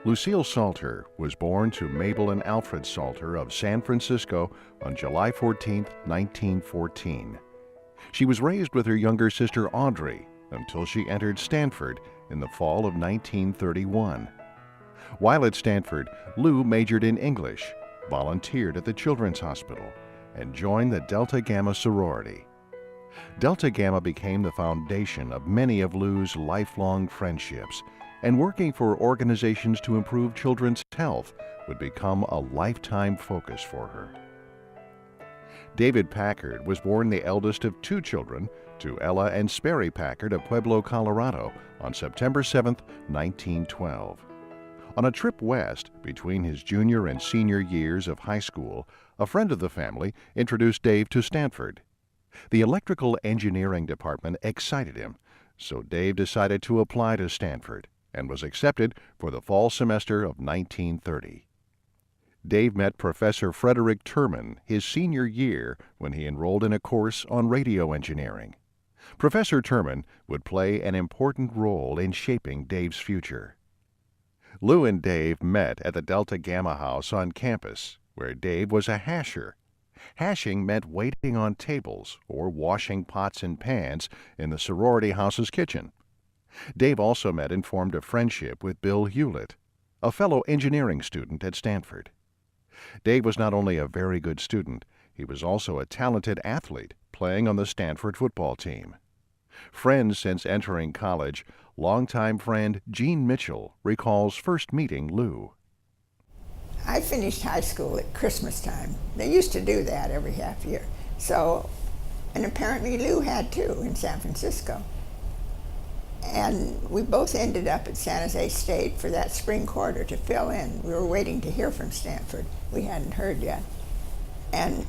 Lucille Salter was born to Mabel and Alfred Salter of San Francisco on July 14, 1914. She was raised with her younger sister Audrey until she entered Stanford in the fall of 1931. While at Stanford, Lou majored in English, volunteered at the Children's Hospital, and joined the Delta Gamma sorority. Delta Gamma became the foundation of many of Lou's lifelong friendships, and working for organizations to improve children's health would become a lifetime focus for her. David Packard was born the eldest of two children to Ella and Sperry Packard of Pueblo, Colorado on September 7, 1912. On a trip west between his junior and senior years of high school, a friend of the family introduced Dave to Stanford. The electrical engineering department excited him, so Dave decided to apply to Stanford and was accepted for the fall semester of 1930. Dave met Professor Frederick Terman his senior year when he enrolled in a course on radio engineering. Professor Terman would play an important role in shaping Dave's future. Lou and Dave met at the Delta Gamma House on campus, where Dave was a hasher. Hashing meant waiting on tables or washing pots and pans in the sorority house's kitchen. Dave also met and formed a friendship with Bill Hewlett, a fellow engineering student at Stanford. Dave was not only a very good student, he was also a talented athlete playing on the Stanford football team. Friends since entering college, longtime friend Gene Mitchell recalls first meeting Lou. I finished high school at Christmas time. They used to do that every half year. And apparently Lou had too in San Francisco. And we both ended up at San Jose State for that spring quarter to fill in. We were waiting to hear from Stanford. We hadn't heard yet. And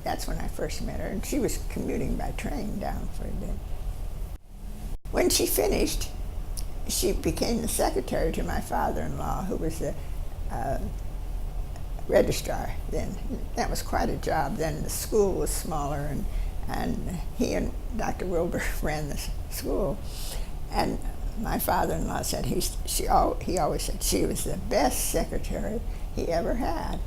that's when I first met her. And she was commuting by train down for a day. When she finished, she became the secretary to my father-in-law, who was the registrar then. That was quite a job then. The school was smaller, and he and Dr. Wilbur ran the school. And my father-in-law said he always said she was the best secretary he ever had.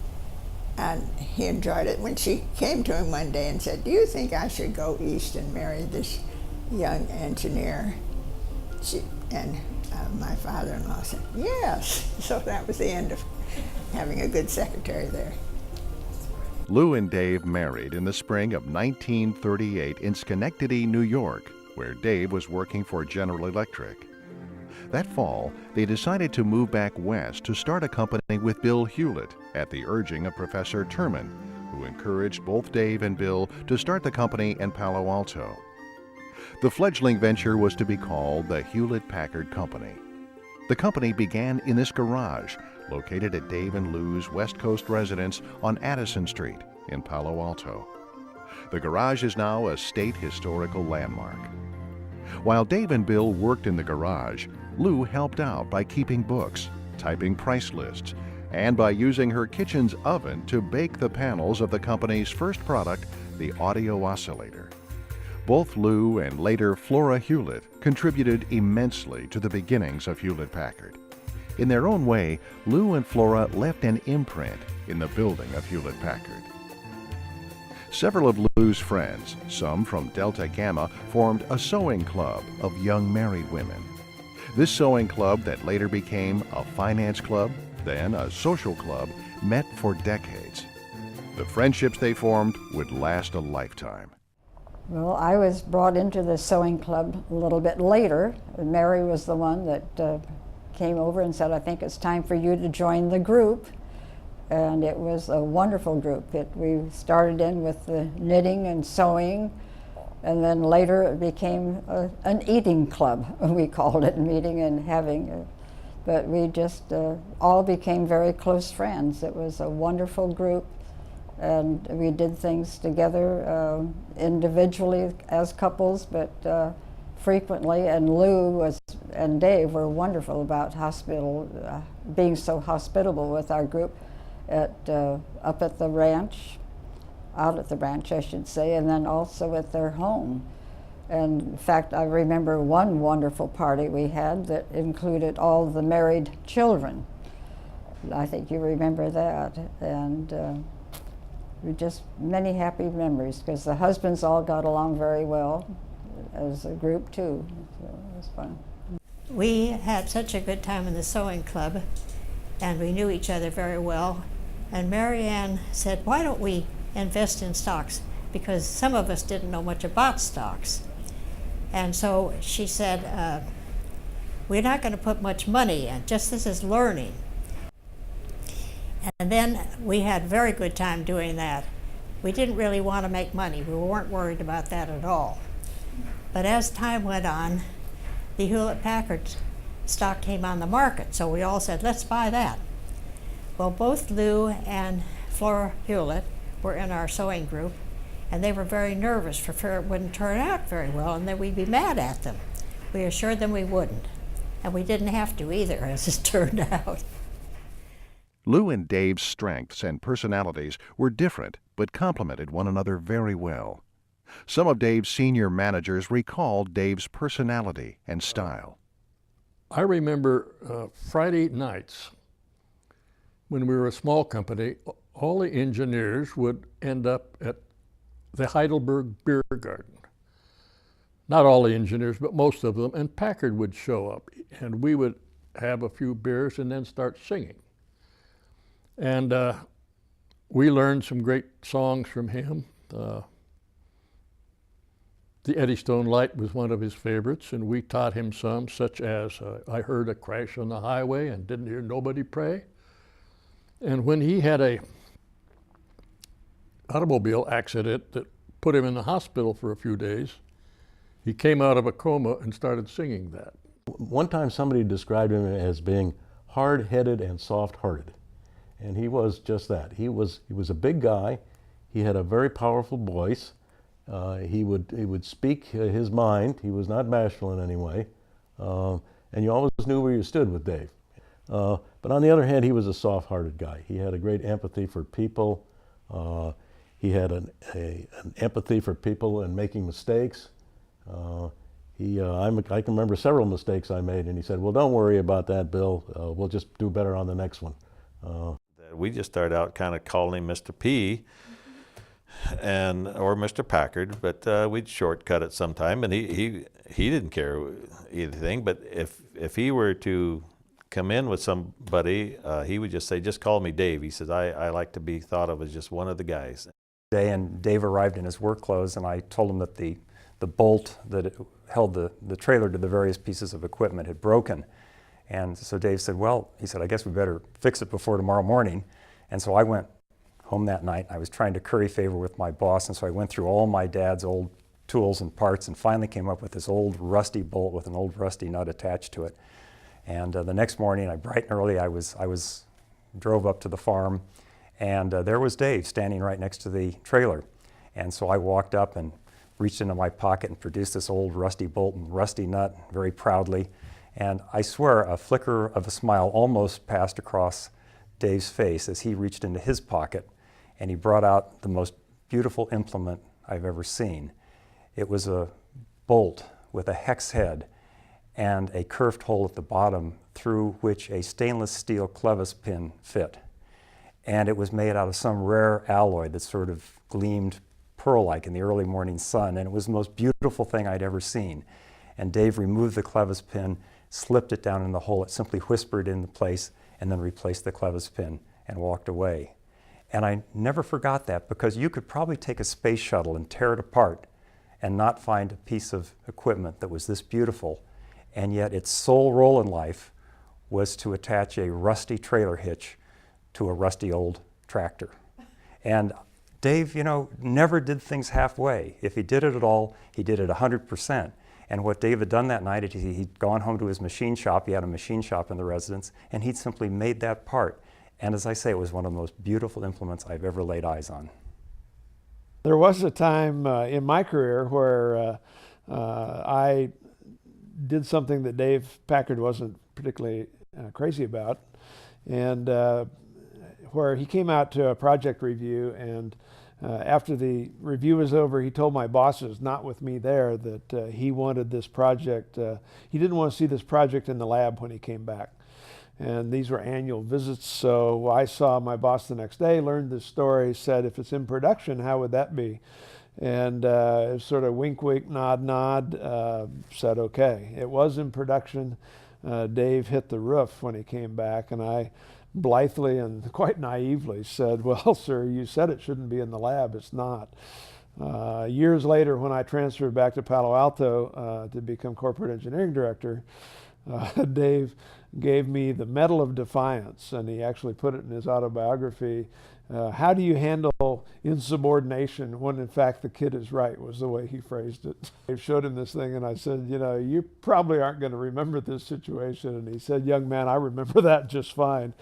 And he enjoyed it. When she came to him one day and said, "Do you think I should go east and marry this young engineer?" My father-in-law said, "Yes." So that was the end of having a good secretary there. Lou and Dave married in the spring of 1938 in Schenectady, New York, where Dave was working for General Electric. That fall, they decided to move back west to start a company with Bill Hewlett at the urging of Professor Terman, who encouraged both Dave and Bill to start the company in Palo Alto. The fledgling venture was to be called the Hewlett-Packard Company. The company began in this garage, located at Dave and Lou's West Coast residence on Addison Street in Palo Alto. The garage is now a state historical landmark. While Dave and Bill worked in the garage, Lou helped out by keeping books, typing price lists, and by using her kitchen's oven to bake the panels of the company's first product, the audio oscillator. Both Lou and later Flora Hewlett contributed immensely to the beginnings of Hewlett-Packard. In their own way, Lou and Flora left an imprint in the building of Hewlett-Packard. Several of Lou's friends, some from Delta Gamma, formed a sewing club of young married women. This sewing club that later became a finance club, then a social club, met for decades. The friendships they formed would last a lifetime. Well, I was brought into the sewing club a little bit later. Mary was the one that came over and said, "I think it's time for you to join the group." And it was a wonderful group. We started in with the knitting and sewing, and then later it became an eating club. We called it, meeting and having. But we just all became very close friends. It was a wonderful group, and we did things together individually as couples, but frequently. And Lou and Dave were wonderful about being so hospitable with our group up at the ranch, out at the ranch, I should say, and then also at their home. And in fact, I remember one wonderful party we had that included all the married children. I think you remember that. And just many happy memories, because the husbands all got along very well as a group too. So it was fun. We had such a good time in the sewing club, and we knew each other very well. And Mary Ann said, why don't we invest in stocks? Because some of us didn't know much about stocks. And so she said, we're not going to put much money in, just this is learning. And then we had a very good time doing that. We didn't really want to make money. We weren't worried about that at all. But as time went on, the Hewlett-Packard stock came on the market, so we all said, let's buy that. Well, both Lou and Flora Hewlett were in our sewing group, and they were very nervous for fear it wouldn't turn out very well and that we'd be mad at them. We assured them we wouldn't, and we didn't have to either, as it turned out. Lou and Dave's strengths and personalities were different, but complemented one another very well. Some of Dave's senior managers recalled Dave's personality and style. I remember Friday nights, when we were a small company, all the engineers would end up at the Heidelberg Beer Garden. Not all the engineers, but most of them, and Packard would show up, and we would have a few beers and then start singing. And we learned some great songs from him. The Eddystone Light was one of his favorites, and we taught him some, such as I heard a crash on the highway and didn't hear nobody pray. And when he had a automobile accident that put him in the hospital for a few days, he came out of a coma and started singing that. One time somebody described him as being hard-headed and soft-hearted. And he was just that. He was a big guy. He had a very powerful voice. He would speak his mind. He was not bashful in any way. And you always knew where you stood with Dave. But on the other hand, he was a soft-hearted guy. He had a great empathy for people. He had an empathy for people and making mistakes. I can remember several mistakes I made, and he said, well, don't worry about that, Bill. We'll just do better on the next one. We just started out kind of calling him Mr. P or Mr. Packard, but we'd shortcut it sometime, and he didn't care anything. But if he were to come in with somebody, he would just say, just call me Dave. He says, I like to be thought of as just one of the guys. And Dave arrived in his work clothes, and I told him that the bolt that held the trailer to the various pieces of equipment had broken. And so Dave said, well, he said, I guess we better fix it before tomorrow morning. And so I went home that night. I was trying to curry favor with my boss, and so I went through all my dad's old tools and parts and finally came up with this old rusty bolt with an old rusty nut attached to it. And the next morning, bright and early, I drove up to the farm, and there was Dave standing right next to the trailer. And so I walked up and reached into my pocket and produced this old rusty bolt and rusty nut very proudly. And I swear a flicker of a smile almost passed across Dave's face as he reached into his pocket and he brought out the most beautiful implement I've ever seen. It was a bolt with a hex head and a curved hole at the bottom through which a stainless steel clevis pin fit. And it was made out of some rare alloy that sort of gleamed pearl-like in the early morning sun, and it was the most beautiful thing I'd ever seen. And Dave removed the clevis pin, slipped it down in the hole, it simply whispered into place, and then replaced the clevis pin and walked away. And I never forgot that, because you could probably take a space shuttle and tear it apart and not find a piece of equipment that was this beautiful, and yet its sole role in life was to attach a rusty trailer hitch to a rusty old tractor. And Dave, never did things halfway. If he did it at all, he did it 100%. And what Dave had done that night is he'd gone home to his machine shop. He had a machine shop in the residence, and he'd simply made that part. And as I say, it was one of the most beautiful implements I've ever laid eyes on. There was a time in my career where I did something that Dave Packard wasn't particularly crazy about, and where he came out to a project review and After the review was over, he told my bosses, not with me there, that he wanted this project, he didn't want to see this project in the lab when he came back. And these were annual visits, so I saw my boss the next day, learned this story, said, if it's in production, how would that be? And sort of wink, wink, nod, nod, said okay. It was in production. Dave hit the roof when he came back, and I blithely and quite naively said, well, sir, you said it shouldn't be in the lab. It's not. Years later, when I transferred back to Palo Alto to become corporate engineering director, Dave gave me the Medal of Defiance, and he actually put it in his autobiography. How do you handle insubordination when in fact the kid is right, was the way he phrased it. I showed him this thing and I said, you know, you probably aren't going to remember this situation. And he said, young man, I remember that just fine.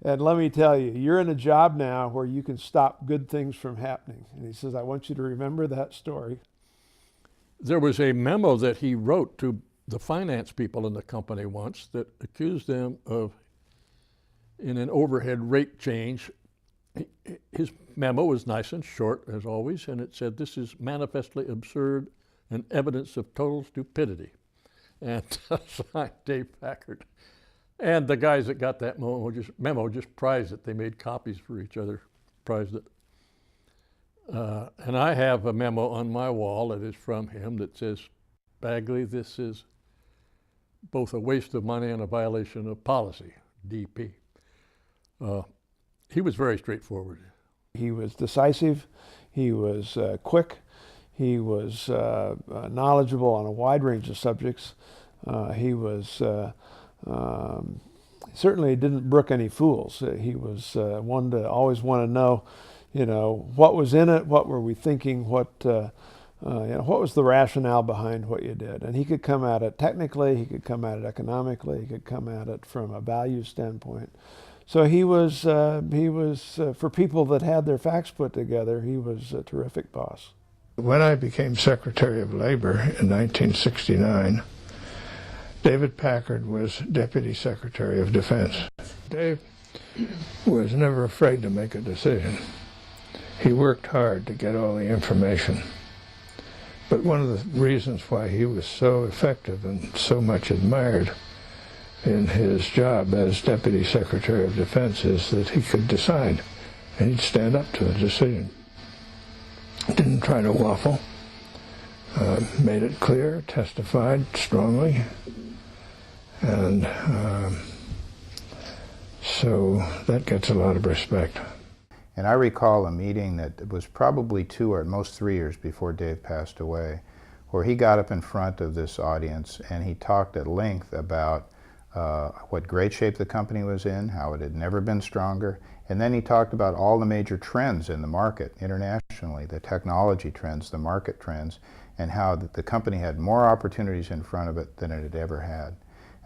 And let me tell you, you're in a job now where you can stop good things from happening. And he says, I want you to remember that story. There was a memo that he wrote to the finance people in the company once that accused them of, in an overhead rate change, his memo was nice and short, as always, and it said, this is manifestly absurd and evidence of total stupidity. And signed Dave Packard. And the guys that got that memo just prized it. They made copies for each other, prized it. And I have a memo on my wall that is from him that says, Bagley, this is both a waste of money and a violation of policy, DP. He was very straightforward. He was decisive, he was quick, he was knowledgeable on a wide range of subjects. He was certainly didn't brook any fools. He was one to always want to know, you know, what was in it, what were we thinking, what you know, what was the rationale behind what you did. And he could come at it technically, he could come at it economically, he could come at it from a value standpoint. So he was for people that had their facts put together, he was a terrific boss. When I became Secretary of Labor in 1969, David Packard was Deputy Secretary of Defense. Dave was never afraid to make a decision. He worked hard to get all the information. But one of the reasons why he was so effective and so much admired in his job as Deputy Secretary of Defense is that he could decide, and he'd stand up to the decision. Didn't try to waffle, made it clear, testified strongly, and so that gets a lot of respect. And I recall a meeting that was probably 2 or at most 3 years before Dave passed away, where he got up in front of this audience and he talked at length about what great shape the company was in, how it had never been stronger, and then he talked about all the major trends in the market internationally, the technology trends, the market trends, and how the company had more opportunities in front of it than it had ever had.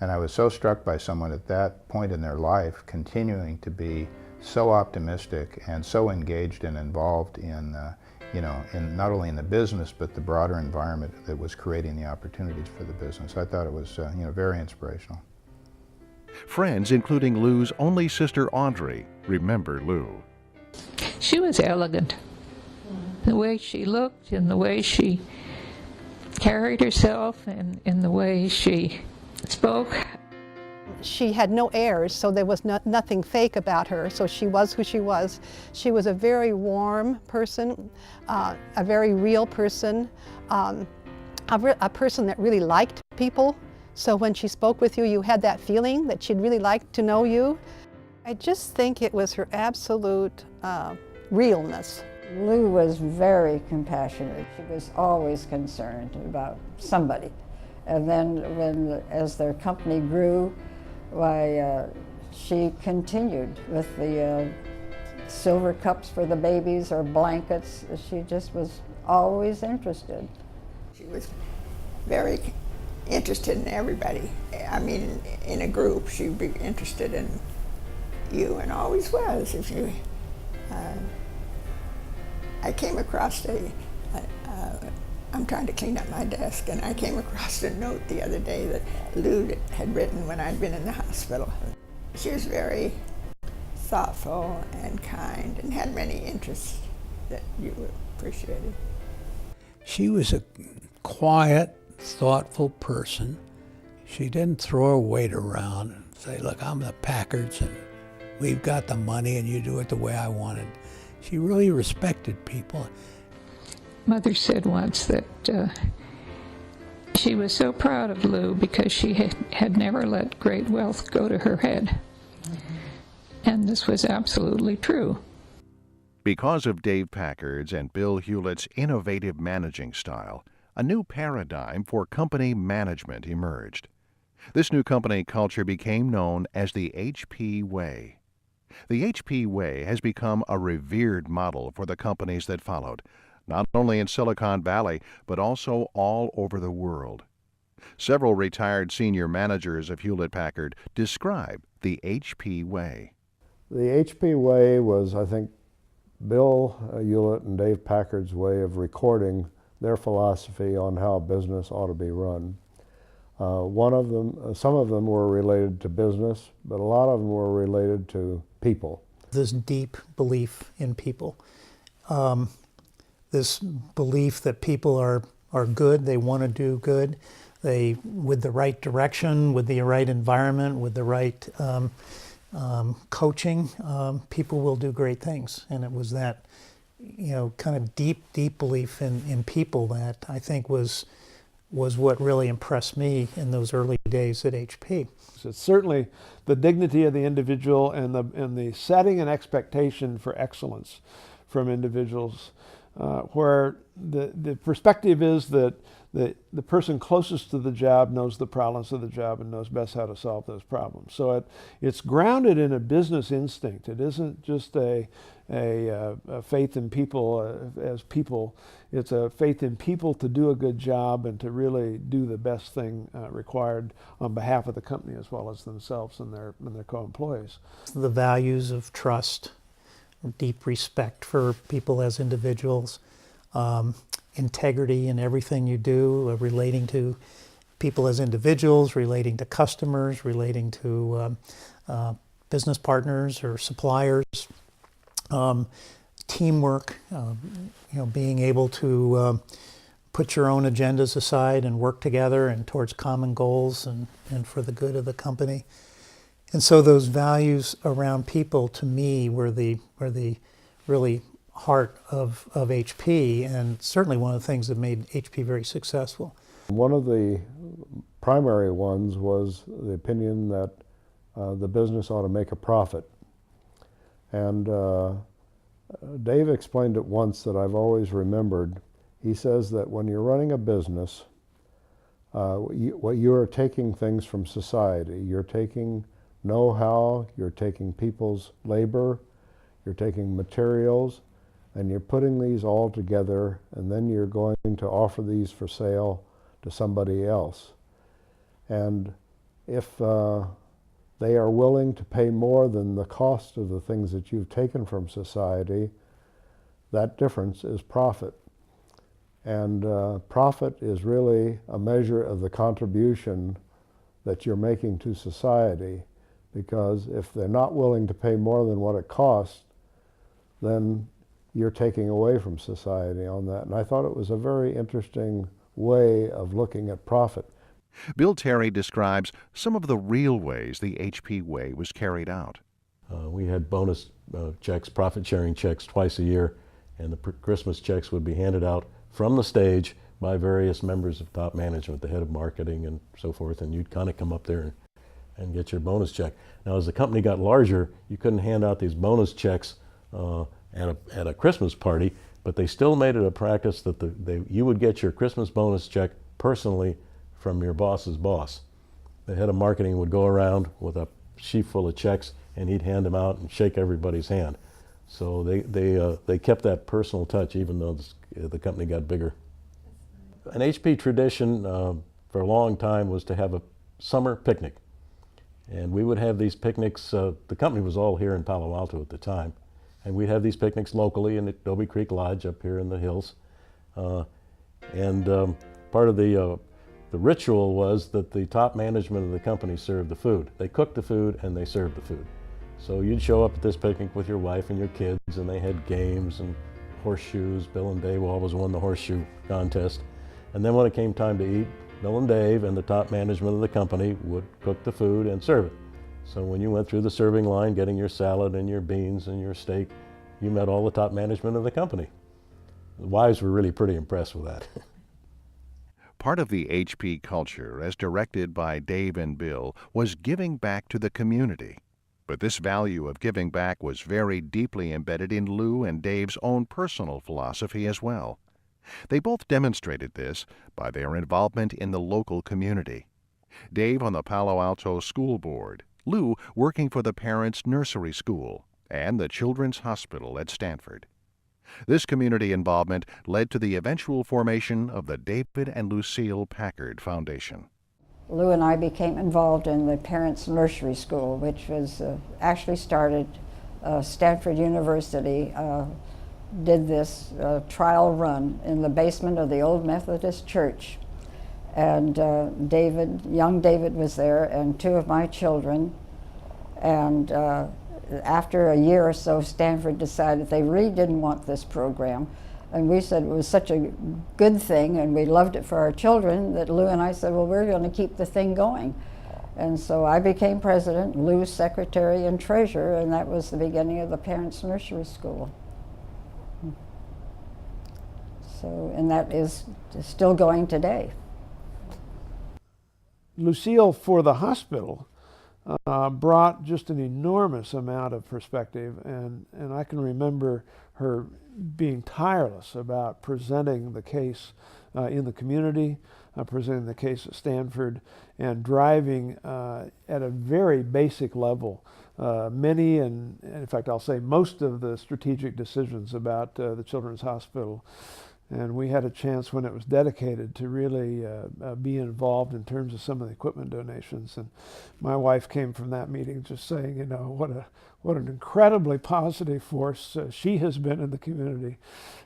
And I was so struck by someone at that point in their life continuing to be so optimistic and so engaged and involved in, you know, in not only in the business but the broader environment that was creating the opportunities for the business. I thought it was, you know, very inspirational. Friends, including Lou's only sister Audrey, remember Lou. She was elegant. The way she looked and the way she carried herself and the way she spoke. She had no airs, so there was nothing fake about her, so she was who she was. She was a very warm person, a very real person, a person that really liked people. So when she spoke with you, you had that feeling that she'd really like to know you. I just think it was her absolute realness. Lou was very compassionate. She was always concerned about somebody. And then as their company grew, why, she continued with the silver cups for the babies or blankets. She just was always interested. She was very interested in everybody. I mean, in a group, she'd be interested in you, and always was. If you, I came across I'm trying to clean up my desk, and I came across a note the other day that Lou had written when I'd been in the hospital. She was very thoughtful and kind and had many interests. that you appreciated? She was a quiet, thoughtful person. She didn't throw her weight around and say, look, I'm the Packards and we've got the money and you do it the way I want it. She really respected people. Mother said once that she was so proud of Lou because she had never let great wealth go to her head. And this was absolutely true. Because of Dave Packard's and Bill Hewlett's innovative managing style, a new paradigm for company management emerged. This new company culture became known as the HP Way. The HP Way has become a revered model for the companies that followed, not only in Silicon Valley, but also all over the world. Several retired senior managers of Hewlett-Packard describe the HP Way. The HP Way was, I think, Bill Hewlett and Dave Packard's way of recording their philosophy on how business ought to be run. Some of them were related to business, but a lot of them were related to people. This deep belief in people, this belief that people are good, they want to do good, they, with the right direction, with the right environment, with the right coaching, people will do great things. And it was that, kind of deep belief in people that I think was what really impressed me in those early days at HP. It's certainly the dignity of the individual and the setting an expectation for excellence from individuals, where the perspective is that the person closest to the job knows the problems of the job and knows best how to solve those problems. So it's grounded in a business instinct. It isn't just a faith in people as people. It's a faith in people to do a good job and to really do the best thing required on behalf of the company as well as themselves and their co-employees. The values of trust, deep respect for people as individuals, integrity in everything you do, relating to people as individuals, relating to customers, relating to business partners or suppliers, teamwork, being able to put your own agendas aside and work together and towards common goals and for the good of the company. And so those values around people, to me, were the really heart of HP, and certainly one of the things that made HP very successful. One of the primary ones was the opinion that the business ought to make a profit. And Dave explained it once that I've always remembered. He says that when you're running a business, you are taking things from society. You're taking know-how, you're taking people's labor, you're taking materials, and you're putting these all together, and then you're going to offer these for sale to somebody else. And if they are willing to pay more than the cost of the things that you've taken from society, that difference is profit. And profit is really a measure of the contribution that you're making to society, because if they're not willing to pay more than what it costs, then you're taking away from society on that. And I thought it was a very interesting way of looking at profit. Bill Terry describes some of the real ways the HP Way was carried out. We had bonus checks, profit-sharing checks twice a year, and the Christmas checks would be handed out from the stage by various members of top management, the head of marketing and so forth, and you'd kind of come up there and get your bonus check. Now, as the company got larger, you couldn't hand out these bonus checks at a Christmas party, but they still made it a practice that you would get your Christmas bonus check personally from your boss's boss. The head of marketing would go around with a sheaf full of checks, and he'd hand them out and shake everybody's hand. So they kept that personal touch even though the company got bigger. An HP tradition for a long time was to have a summer picnic. And we would have these picnics, the company was all here in Palo Alto at the time, and we'd have these picnics locally in Adobe Creek Lodge up here in the hills. Part of the ritual was that the top management of the company served the food. They cooked the food and they served the food. So you'd show up at this picnic with your wife and your kids, and they had games and horseshoes. Bill and Dave always won the horseshoe contest. And then when it came time to eat, Bill and Dave and the top management of the company would cook the food and serve it. So when you went through the serving line getting your salad and your beans and your steak, you met all the top management of the company. The wives were really pretty impressed with that. Part of the HP culture, as directed by Dave and Bill, was giving back to the community. But this value of giving back was very deeply embedded in Lou and Dave's own personal philosophy as well. They both demonstrated this by their involvement in the local community. Dave on the Palo Alto School Board, Lou working for the Parents Nursery School and the Children's Hospital at Stanford. This community involvement led to the eventual formation of the David and Lucille Packard Foundation. Lou and I became involved in the Parents Nursery School, which was actually started, Stanford University did this trial run in the basement of the old Methodist church. And young David was there, and two of my children. And after a year or so, Stanford decided they really didn't want this program. And we said it was such a good thing, and we loved it for our children, that Lou and I said, well, we're going to keep the thing going. And so I became president, Lou secretary and treasurer, and that was the beginning of the Parents Nursery School. So, and that is still going today. Lucille, for the hospital, brought just an enormous amount of perspective, and I can remember her being tireless about presenting the case in the community, presenting the case at Stanford, and driving at a very basic level many, and in fact I'll say most of the strategic decisions about the Children's Hospital. And we had a chance when it was dedicated to really be involved in terms of some of the equipment donations. And my wife came from that meeting just saying, you know, what an incredibly positive force she has been in the community.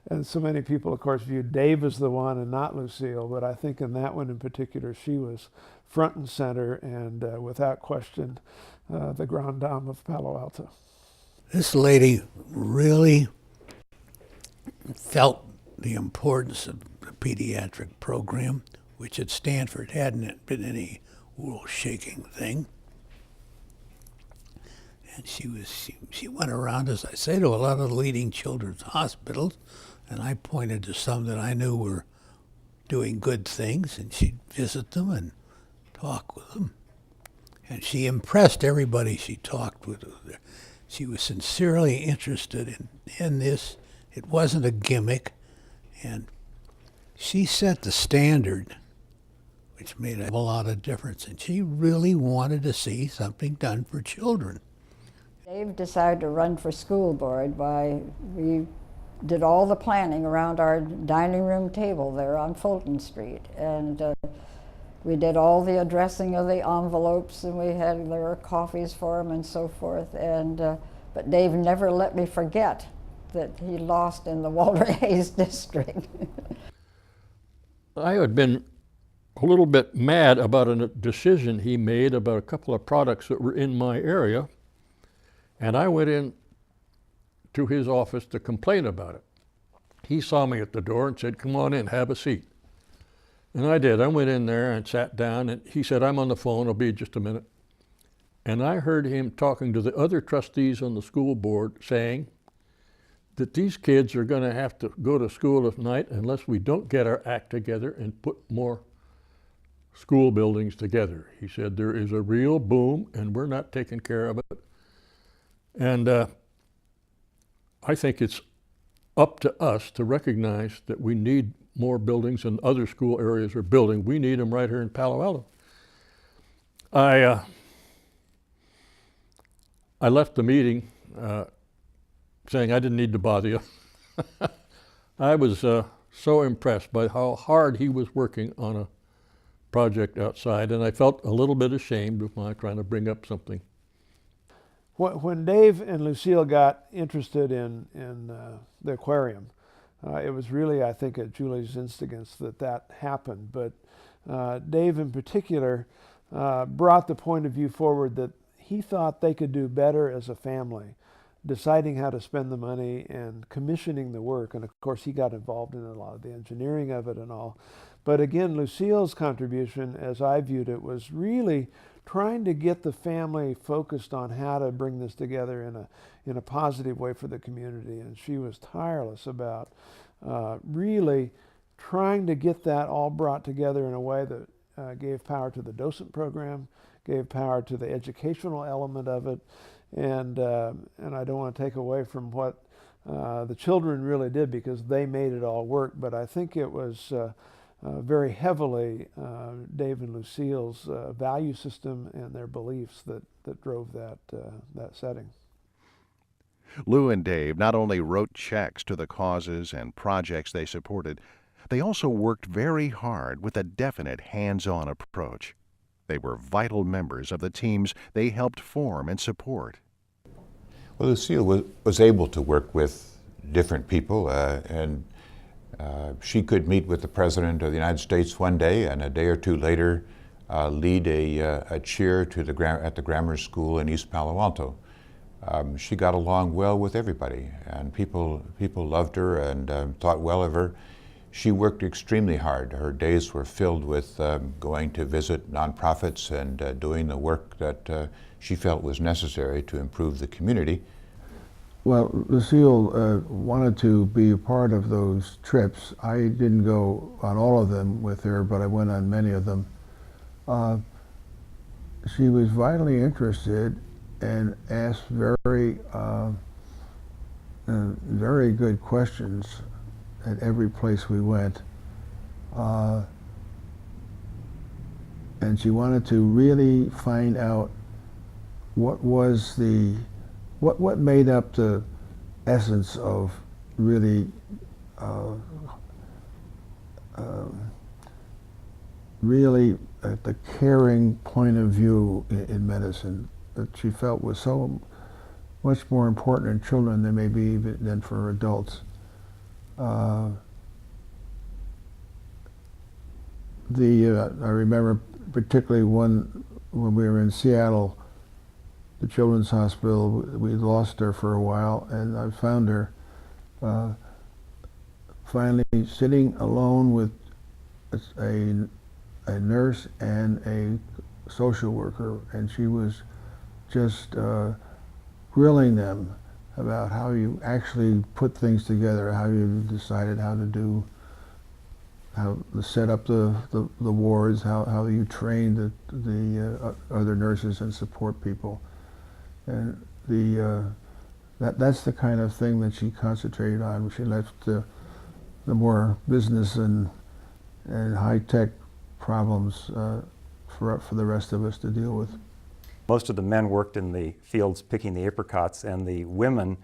And so many people, of course, viewed Dave as the one and not Lucille. But I think in that one in particular, she was front and center and without question the grande dame of Palo Alto. This lady really felt the importance of the pediatric program, which at Stanford hadn't been any world-shaking thing. And she went around, as I say, to a lot of the leading children's hospitals, and I pointed to some that I knew were doing good things, and she'd visit them and talk with them. And she impressed everybody she talked with. She was sincerely interested in this. It wasn't a gimmick. And she set the standard, which made a lot of difference. And she really wanted to see something done for children. Dave decided to run for school board we did all the planning around our dining room table there on Fulton Street. And we did all the addressing of the envelopes, and there were coffees for him and so forth. And but Dave never let me forget that he lost in the Walter Hayes district. I had been a little bit mad about a decision he made about a couple of products that were in my area, and I went in to his office to complain about it. He saw me at the door and said, "Come on in, have a seat." And I did. I went in there and sat down, and he said, "I'm on the phone, I'll be just a minute." And I heard him talking to the other trustees on the school board saying that these kids are going to have to go to school at night unless we don't get our act together and put more school buildings together. He said there is a real boom and we're not taking care of it. And I think it's up to us to recognize that we need more buildings than other school areas are building. We need them right here in Palo Alto. I left the meeting saying I didn't need to bother you. I was so impressed by how hard he was working on a project outside, and I felt a little bit ashamed of my trying to bring up something. When Dave and Lucille got interested in the aquarium, it was really, I think, at Julie's instigance that happened. But Dave in particular brought the point of view forward that he thought they could do better as a family deciding how to spend the money and commissioning the work. And of course, he got involved in a lot of the engineering of it and all. But again, Lucille's contribution, as I viewed it, was really trying to get the family focused on how to bring this together in a positive way for the community. And she was tireless about really trying to get that all brought together in a way that gave power to the docent program, gave power to the educational element of it, and I don't want to take away from what the children really did, because they made it all work, but I think it was very heavily Dave and Lucille's value system and their beliefs that drove that setting. Lou and Dave not only wrote checks to the causes and projects they supported, they also worked very hard with a definite hands-on approach. They were vital members of the teams they helped form and support. Well, Lucille was able to work with different people, and she could meet with the President of the United States one day, and a day or two later lead a cheer to at the grammar school in East Palo Alto. She got along well with everybody, and people loved her and thought well of her. She worked extremely hard. Her days were filled with going to visit nonprofits and doing the work that she felt was necessary to improve the community. Well, Lucille wanted to be a part of those trips. I didn't go on all of them with her, but I went on many of them. She was vitally interested and asked very good questions at every place we went. And she wanted to really find out what made up the essence of really the caring point of view in medicine that she felt was so much more important in children than maybe even than for adults. I remember particularly when we were in Seattle, the Children's Hospital. We lost her for a while, and I found her finally sitting alone with a nurse and a social worker, and she was just grilling them about how you actually put things together, how you decided how to set up the wards, how you train the other nurses and support people. And that's the kind of thing that she concentrated on. She left the more business and high-tech problems for the rest of us to deal with. Most of the men worked in the fields picking the apricots, and the women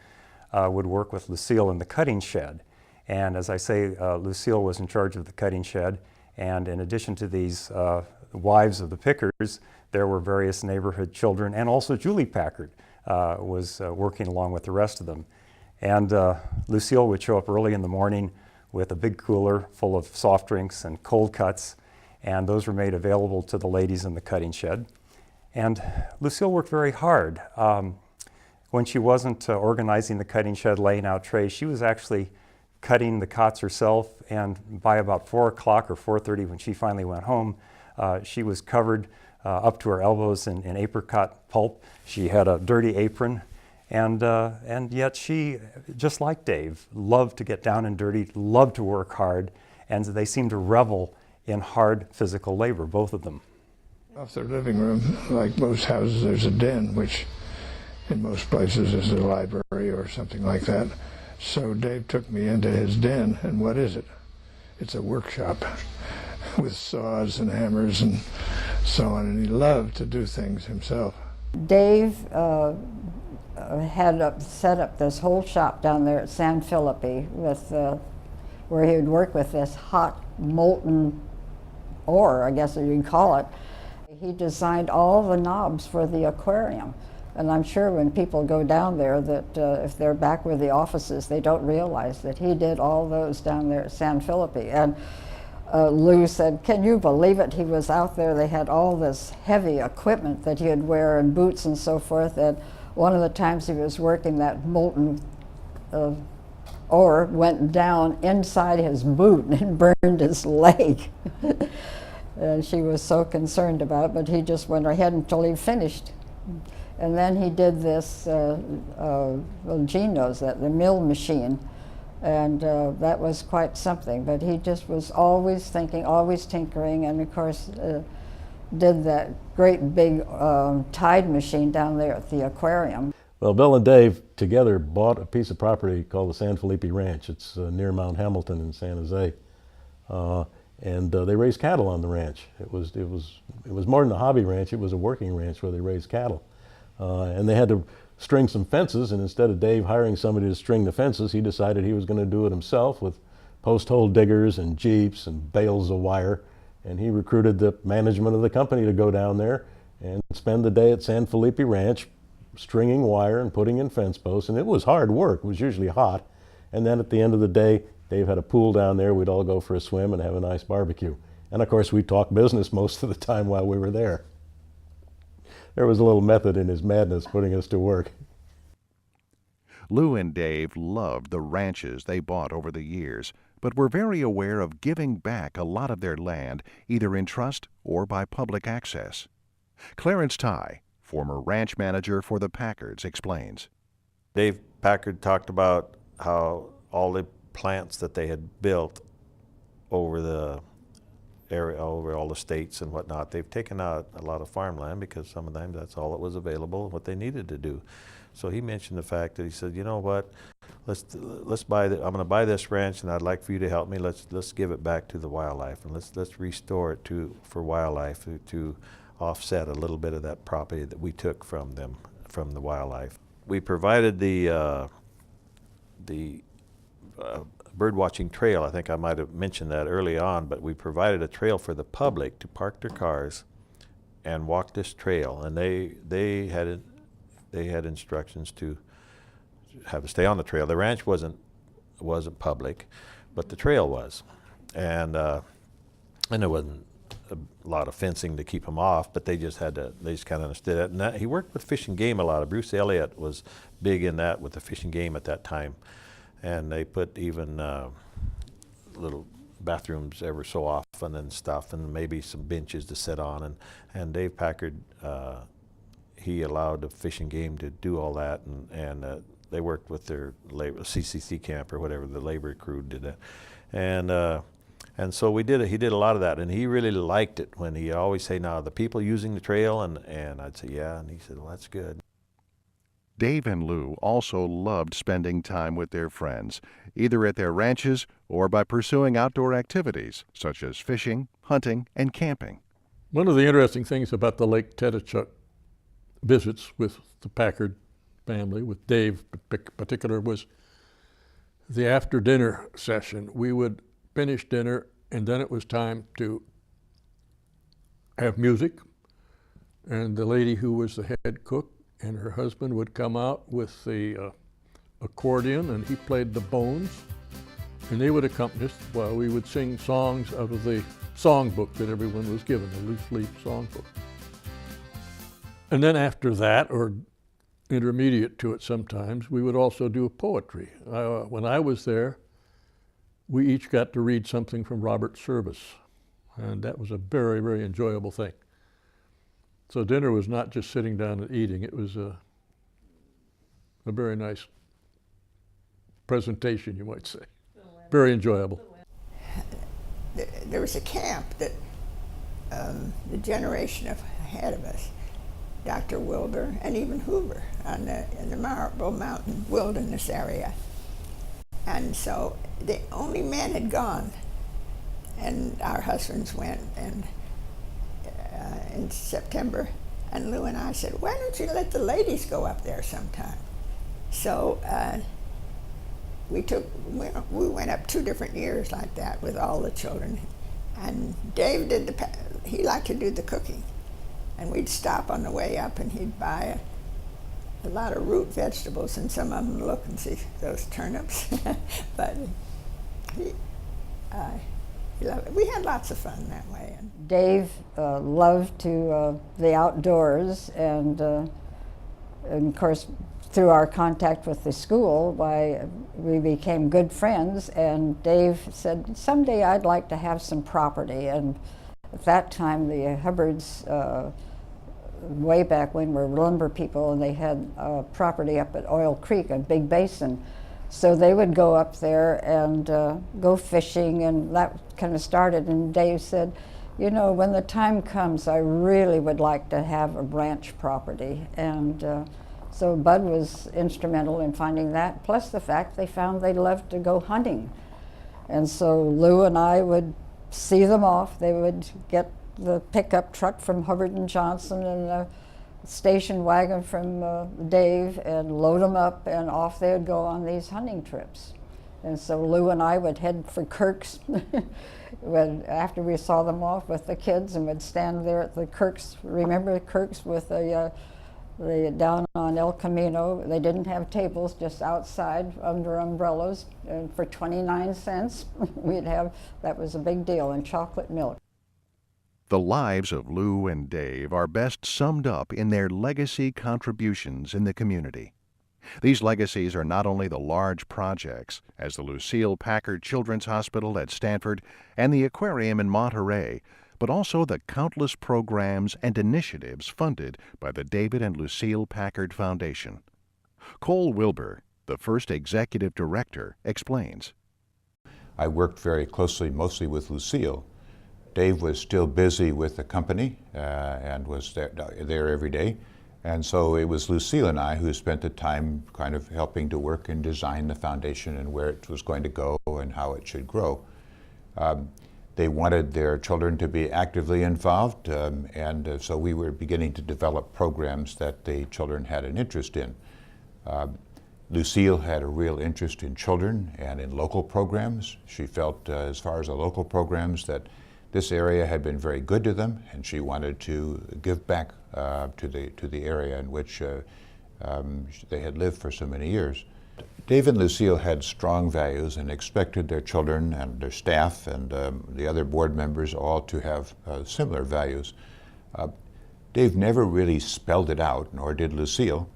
would work with Lucille in the cutting shed. And as I say, Lucille was in charge of the cutting shed, and in addition to these wives of the pickers, there were various neighborhood children, and also Julie Packard was working along with the rest of them. And Lucille would show up early in the morning with a big cooler full of soft drinks and cold cuts, and those were made available to the ladies in the cutting shed. And Lucille worked very hard. When she wasn't organizing the cutting shed, laying out trays, she was actually cutting the cots herself, and by about 4 o'clock or 4:30 when she finally went home, she was covered up to her elbows in apricot pulp. She had a dirty apron, and yet she, just like Dave, loved to get down and dirty, loved to work hard, and they seemed to revel in hard physical labor, both of them. Off their living room, like most houses, there's a den, which in most places is a library or something like that. So Dave took me into his den, and what is it? It's a workshop with saws and hammers and so on, and he loved to do things himself. Dave had set up this whole shop down there at San Felipe with, where he would work with this hot molten ore, I guess you'd call it. He designed all the knobs for the aquarium. And I'm sure when people go down there that if they're back with the offices, they don't realize that he did all those down there at San Felipe. And Lou said, can you believe it? He was out there, they had all this heavy equipment that he'd wear and boots and so forth, and one of the times he was working, that molten ore went down inside his boot and burned his leg. And she was so concerned about it, but he just went ahead until he finished. And then he did this, well, Gene knows that, the mill machine. And that was quite something, but he just was always thinking, always tinkering, and of course did that great big tide machine down there at the aquarium. Well, Bill and Dave together bought a piece of property called the San Felipe Ranch. It's near Mount Hamilton in San Jose. And they raised cattle on the ranch. It was more than a hobby ranch, it was a working ranch where they raised cattle. And they had to string some fences, and instead of Dave hiring somebody to string the fences, he decided he was going to do it himself with post hole diggers and jeeps and bales of wire. And he recruited the management of the company to go down there and spend the day at San Felipe Ranch stringing wire and putting in fence posts. And it was hard work. It was usually hot. And then at the end of the day, Dave had a pool down there. We'd all go for a swim and have a nice barbecue. And of course, we talked business most of the time while we were there. There was a little method in his madness putting us to work. Lou and Dave loved the ranches they bought over the years, but were very aware of giving back a lot of their land, either in trust or by public access. Clarence Tye, former ranch manager for the Packards, explains. Dave Packard talked about how all the plants that they had built over the area, over all the states and whatnot, they've taken out a lot of farmland because sometimes that's all that was available and what they needed to do. So he mentioned the fact that he said, you know what, let's buy I'm going to buy this ranch, and I'd like for you to help me. Let's give it back to the wildlife, and let's restore it for wildlife to offset a little bit of that property that we took from them, from the wildlife. We provided the bird watching trail. I think I might have mentioned that early on, but we provided a trail for the public to park their cars and walk this trail, and they had instructions to have to stay on the trail. The ranch wasn't public, but the trail was, and there wasn't a lot of fencing to keep them off, but they just kind of understood it. And he worked with Fish and Game a lot. Bruce Elliott was big in that with the Fish and Game at that time. And they put even little bathrooms ever so often and stuff, and maybe some benches to sit on. And Dave Packard, he allowed the Fish and Game to do all that, and they worked with their labor, CCC camp or whatever, the labor crew did that. And so he did a lot of that, and he really liked it when he always say, now the people using the trail, and I'd say, yeah, and he said, well, that's good. Dave and Lou also loved spending time with their friends, either at their ranches or by pursuing outdoor activities such as fishing, hunting, and camping. One of the interesting things about the Lake Tedichuk visits with the Packard family, with Dave in particular, was the after dinner session. We would finish dinner, and then it was time to have music, and the lady who was the head cook and her husband would come out with the accordion, and he played the bones, and they would accompany us while we would sing songs out of the songbook that everyone was given, the loose leaf songbook. And then after that, or intermediate to it sometimes, we would also do poetry. When I was there, we each got to read something from Robert Service, and that was a very, very enjoyable thing. So dinner was not just sitting down and eating, it was a very nice presentation, you might say. Very enjoyable. There was a camp that the generation ahead of us, Dr. Wilbur and even Hoover, in the Marble Mountain Wilderness area. And so the only men had gone, and our husbands went, and in September, and Lou and I said, why don't you let the ladies go up there sometime? So we went up 2 different years like that with all the children, and Dave he liked to do the cooking, and we'd stop on the way up, and he'd buy a lot of root vegetables, and some of them look and see those turnips, but we had lots of fun that way. Dave loved the outdoors, and And of course, through our contact with the school, we became good friends, and Dave said, someday I'd like to have some property. And at that time, the Hubbards, way back when, were lumber people, and they had property up at Oil Creek, a big basin. So they would go up there and go fishing, and that kind of started. And Dave said, you know, when the time comes, I really would like to have a ranch property. And so Bud was instrumental in finding that, plus the fact they found they loved to go hunting. And so Lou and I would see them off. They would get the pickup truck from Hubbard and Johnson and the station wagon from Dave and load them up, and off they would go on these hunting trips. And so Lou and I would head for Kirk's after we saw them off with the kids, and would stand there at the Kirk's. Remember Kirk's with down on El Camino? They didn't have tables, just outside under umbrellas, and for 29 cents we'd have, that was a big deal, and chocolate milk. The lives of Lou and Dave are best summed up in their legacy contributions in the community. These legacies are not only the large projects, as the Lucille Packard Children's Hospital at Stanford and the aquarium in Monterey, but also the countless programs and initiatives funded by the David and Lucille Packard Foundation. Cole Wilbur, the first executive director, explains. I worked very closely, mostly with Lucille. Dave was still busy with the company and was there every day. And so it was Lucille and I who spent the time kind of helping to work and design the foundation and where it was going to go and how it should grow. They wanted their children to be actively involved, and so we were beginning to develop programs that the children had an interest in. Lucille had a real interest in children and in local programs. She felt, as far as the local programs, that this area had been very good to them, and she wanted to give back to the area in which they had lived for so many years. Dave and Lucille had strong values and expected their children and their staff and the other board members all to have similar values. Dave never really spelled it out, nor did Lucille,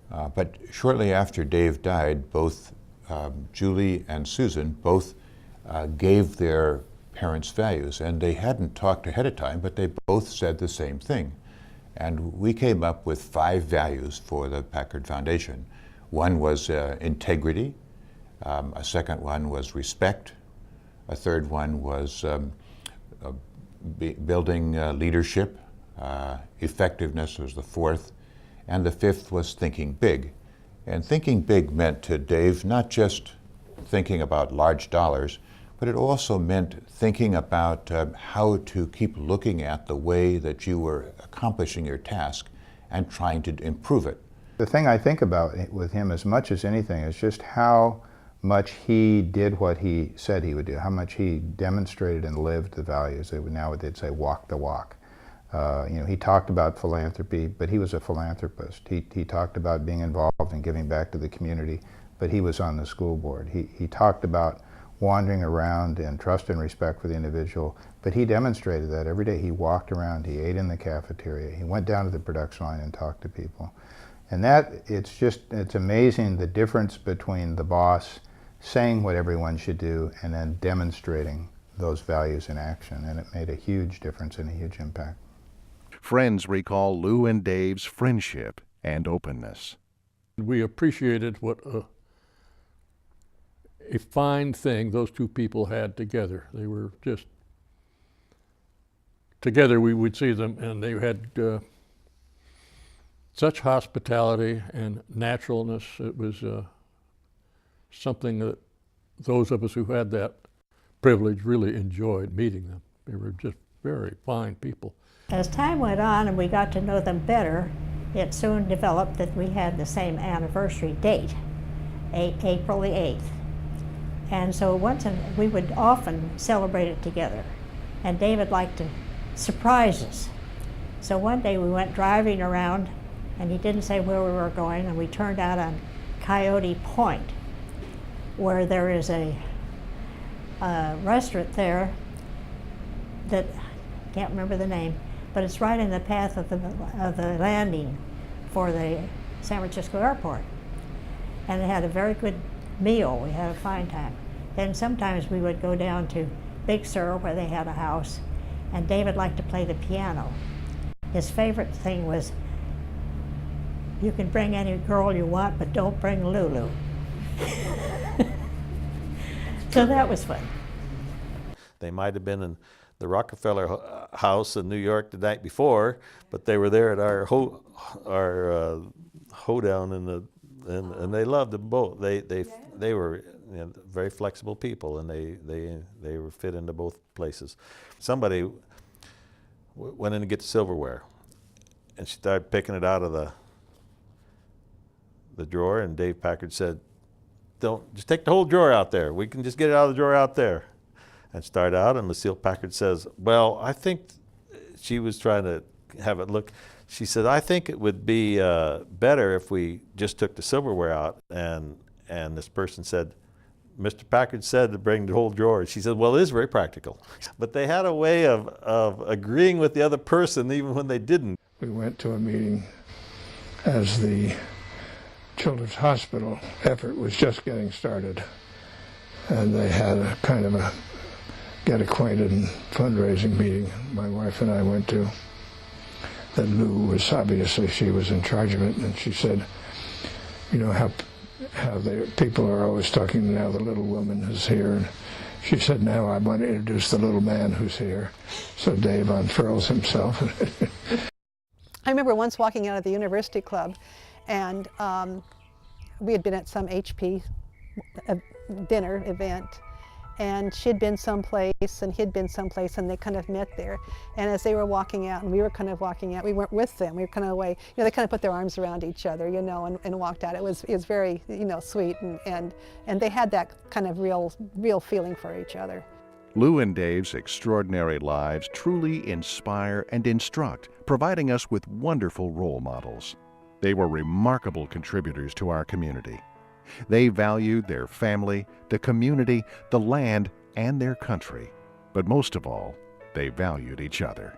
but shortly after Dave died, both Julie and Susan both gave their parents' values, and they hadn't talked ahead of time, but they both said the same thing. And we came up with 5 values for the Packard Foundation. One was integrity, a second one was respect, a third one was building leadership, effectiveness was the fourth, and the fifth was thinking big. And thinking big meant to Dave not just thinking about large dollars, but it also meant thinking about how to keep looking at the way that you were accomplishing your task and trying to improve it. The thing I think about with him as much as anything is just how much he did what he said he would do, how much he demonstrated and lived the values. Now they'd say walk the walk. You know, he talked about philanthropy, but he was a philanthropist. He talked about being involved and giving back to the community, but he was on the school board. He talked about wandering around and trust and respect for the individual, but he demonstrated that every day. He walked around, he ate in the cafeteria, he went down to the production line and talked to people. And it's amazing the difference between the boss saying what everyone should do and then demonstrating those values in action, and it made a huge difference and a huge impact. Friends recall Lou and Dave's friendship and openness. We appreciated what a fine thing those two people had together. They were just together. We would see them, and they had such hospitality and naturalness. It was something that those of us who had that privilege really enjoyed meeting them. They were just very fine people. As time went on and we got to know them better, it soon developed that we had the same anniversary date, April the 8th. And so we would often celebrate it together. And David liked to surprise us. So one day we went driving around, and he didn't say where we were going, and we turned out on Coyote Point, where there is a restaurant there that, I can't remember the name, but it's right in the path of the landing for the San Francisco Airport. And they had a very good meal. We had a fine time. Then sometimes we would go down to Big Sur where they had a house, and David liked to play the piano. His favorite thing was, you can bring any girl you want, but don't bring Lulu. So that was fun. They might have been in the Rockefeller house in New York the night before, but they were there at our hoedown and they loved them both. They were, you know, very flexible people, and they were fit into both places. Somebody went in to get the silverware, and she started picking it out of the drawer, and Dave Packard said, "Don't, just take the whole drawer out there. We can just get it out of the drawer out there." And start out, and Lucille Packard says, "Well, I think," she was trying to have it look, she said, "I think it would be better if we just took the silverware out." And this person said, "Mr. Packard said to bring the whole drawer." She said, "Well, it is very practical." But they had a way of agreeing with the other person even when they didn't. We went to a meeting as the Children's Hospital effort was just getting started, and they had a kind of a get acquainted and fundraising meeting my wife and I went to. That Lou was, obviously she was in charge of it, and she said, "You know how people are always talking now, the little woman is here." And she said, "Now I want to introduce the little man who's here." So Dave unfurls himself. I remember once walking out of the University Club, and we had been at some HP dinner event, and she'd been someplace and he'd been someplace, and they kind of met there. And as they were walking out and we were kind of walking out, we weren't with them, we were kind of away, you know, they kind of put their arms around each other, you know, and walked out. It was very, you know, sweet, and they had that kind of real feeling for each other. Lou and Dave's extraordinary lives truly inspire and instruct, providing us with wonderful role models. They were remarkable contributors to our community. They valued their family, the community, the land, and their country. But most of all, they valued each other.